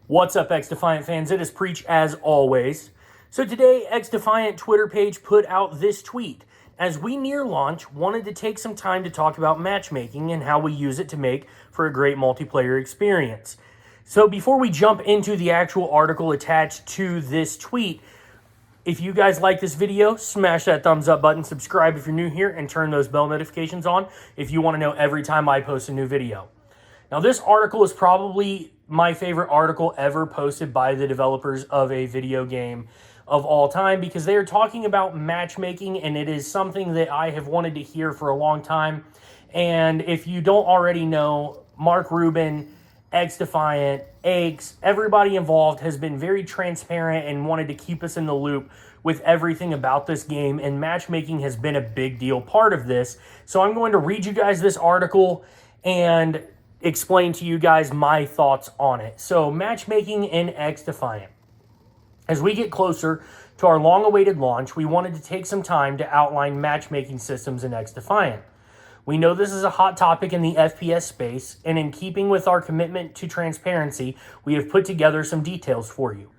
What's up, XDefiant fans? It is Preach as always. So today, XDefiant Twitter page put out this tweet. As we near launch, wanted to take some time to talk about matchmaking and how we use it to make for a great multiplayer experience. So before we jump into the actual article attached to this tweet, if you guys like this video, smash that thumbs up button, subscribe if you're new here, and turn those bell notifications on if you want to know every time I post a new video. Now, this article is probably my favorite article ever posted by the developers of a video game of all time because they are talking about matchmaking, and it is something that I have wanted to hear for a long time. And if you don't already know, Mark Rubin, XDefiant, Aches, everybody involved has been very transparent and wanted to keep us in the loop with everything about this game, and matchmaking has been a big deal part of this. So I'm going to read you guys this article and explain to you guys my thoughts on it. So, matchmaking in XDefiant. As we get closer to our long-awaited launch, we wanted to take some time to outline matchmaking systems in XDefiant. We know this is a hot topic in the FPS space, and in keeping with our commitment to transparency, we have put together some details for you.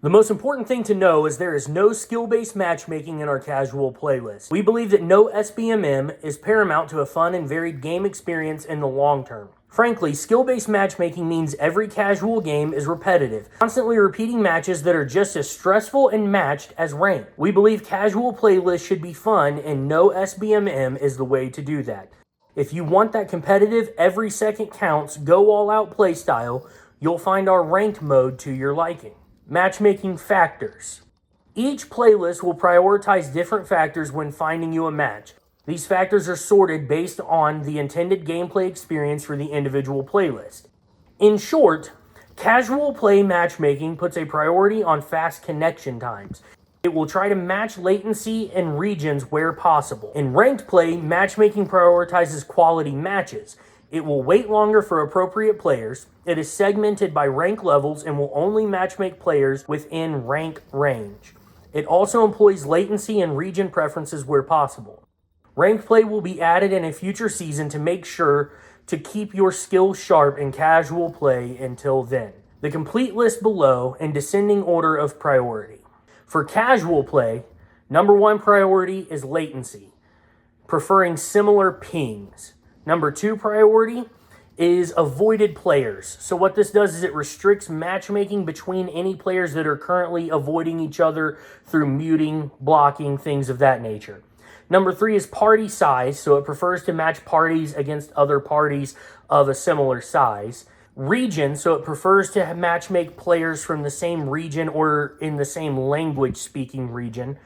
The most important thing to know is there is no skill-based matchmaking in our casual playlist. We believe that no SBMM is paramount to a fun and varied game experience in the long term. Frankly, skill-based matchmaking means every casual game is repetitive, constantly repeating matches that are just as stressful and matched as ranked. We believe casual playlists should be fun, and no SBMM is the way to do that. If you want that competitive, every second counts, go all-out playstyle, you'll find our ranked mode to your liking. Matchmaking factors. Each playlist will prioritize different factors when finding you a match. These factors are sorted based on the intended gameplay experience for the individual playlist. In short, casual play matchmaking puts a priority on fast connection times. It will try to match latency and regions where possible. In ranked play, matchmaking prioritizes quality matches. It will wait longer for appropriate players. It is segmented by rank levels and will only matchmake players within rank range. It also employs latency and region preferences where possible. Ranked play will be added in a future season to make sure to keep your skills sharp in casual play until then. The complete list below in descending order of priority. For casual play, number 1 priority is latency, preferring similar pings. Number 2 priority is avoided players. So what this does is it restricts matchmaking between any players that are currently avoiding each other through muting, blocking, things of that nature. Number 3 is party size, so it prefers to match parties against other parties of a similar size. Region, so it prefers to matchmake players from the same region or in the same language-speaking region.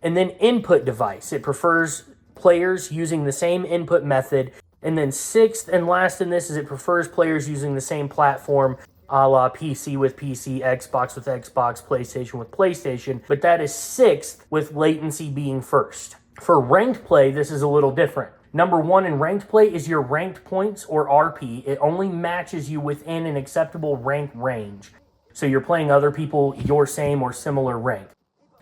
And then input device, it prefers players using the same input method. And then 6th and last in this is it prefers players using the same platform, a la PC with PC, Xbox with Xbox, PlayStation with PlayStation. But that is 6th, with latency being first. For ranked play, this is a little different. Number 1 in ranked play is your ranked points, or RP. It only matches you within an acceptable rank range. So you're playing other people your same or similar rank.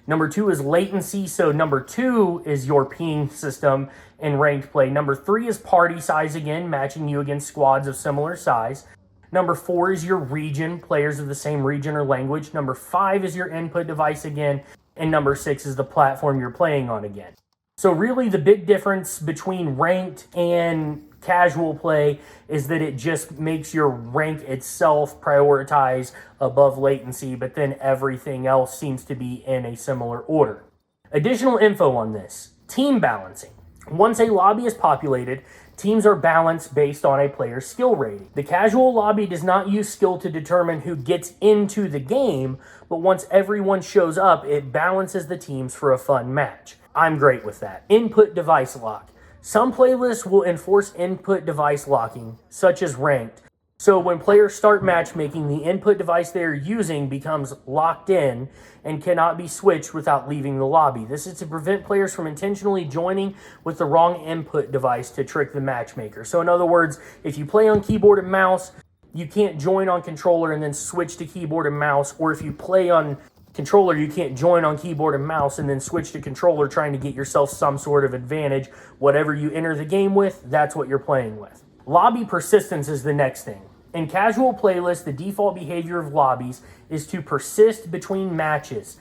Number 2 is latency. So number 2 is your ping system in ranked play. Number 3 is party size, again, matching you against squads of similar size. Number 4 is your region, players of the same region or language. Number 5 is your input device again. And number 6 is the platform you're playing on again. So really the big difference between ranked and casual play is that it just makes your rank itself prioritize above latency, but then everything else seems to be in a similar order. Additional info on this: team balancing. Once a lobby is populated, teams are balanced based on a player's skill rating. The casual lobby does not use skill to determine who gets into the game, but once everyone shows up, it balances the teams for a fun match. I'm great with that. Input device lock. Some playlists will enforce input device locking, such as ranked. So when players start matchmaking, the input device they are using becomes locked in and cannot be switched without leaving the lobby. This is to prevent players from intentionally joining with the wrong input device to trick the matchmaker. So in other words, if you play on keyboard and mouse, you can't join on controller and then switch to keyboard and mouse. Or if you play on controller, you can't join on keyboard and mouse and then switch to controller trying to get yourself some sort of advantage. Whatever you enter the game with, that's what you're playing with. Lobby persistence is the next thing. In casual playlists, the default behavior of lobbies is to persist between matches.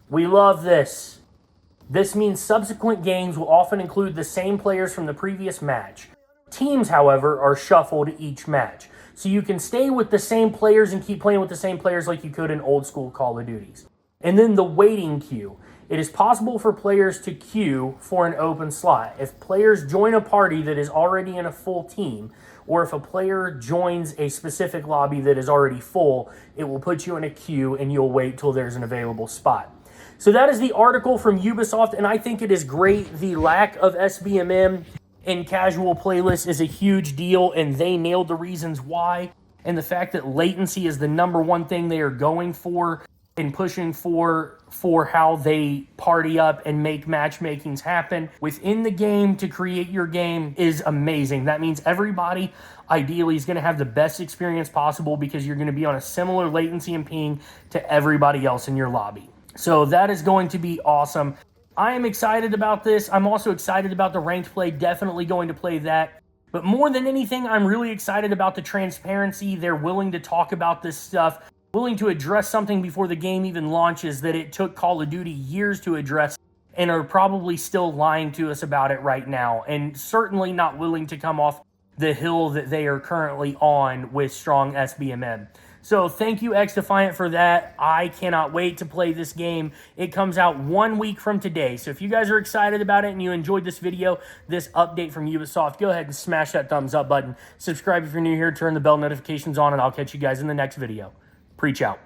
We love this. This means subsequent games will often include the same players from the previous match. Teams, however, are shuffled each match. So you can stay with the same players and keep playing with the same players like you could in old school Call of Duties. And then the waiting queue. It is possible for players to queue for an open slot. If players join a party that is already in a full team, or if a player joins a specific lobby that is already full, it will put you in a queue and you'll wait till there's an available spot. So that is the article from Ubisoft, and I think it is great. The lack of SBMM in casual playlists is a huge deal, and they nailed the reasons why. And the fact that latency is the number one thing they are going for and pushing for how they party up and make matchmakings happen within the game to create your game is amazing. That means everybody ideally is going to have the best experience possible because you're going to be on a similar latency and ping to everybody else in your lobby. So that is going to be awesome. I am excited about this. I'm also excited about the ranked play, definitely going to play that. But more than anything, I'm really excited about the transparency. They're willing to talk about this stuff, willing to address something before the game even launches that it took Call of Duty years to address and are probably still lying to us about it right now, and certainly not willing to come off the hill that they are currently on with strong SBMM. So thank you, XDefiant, for that. I cannot wait to play this game. It comes out 1 week from today. So if you guys are excited about it and you enjoyed this video, this update from Ubisoft, go ahead and smash that thumbs up button. Subscribe if you're new here, turn the bell notifications on, and I'll catch you guys in the next video. Preach out.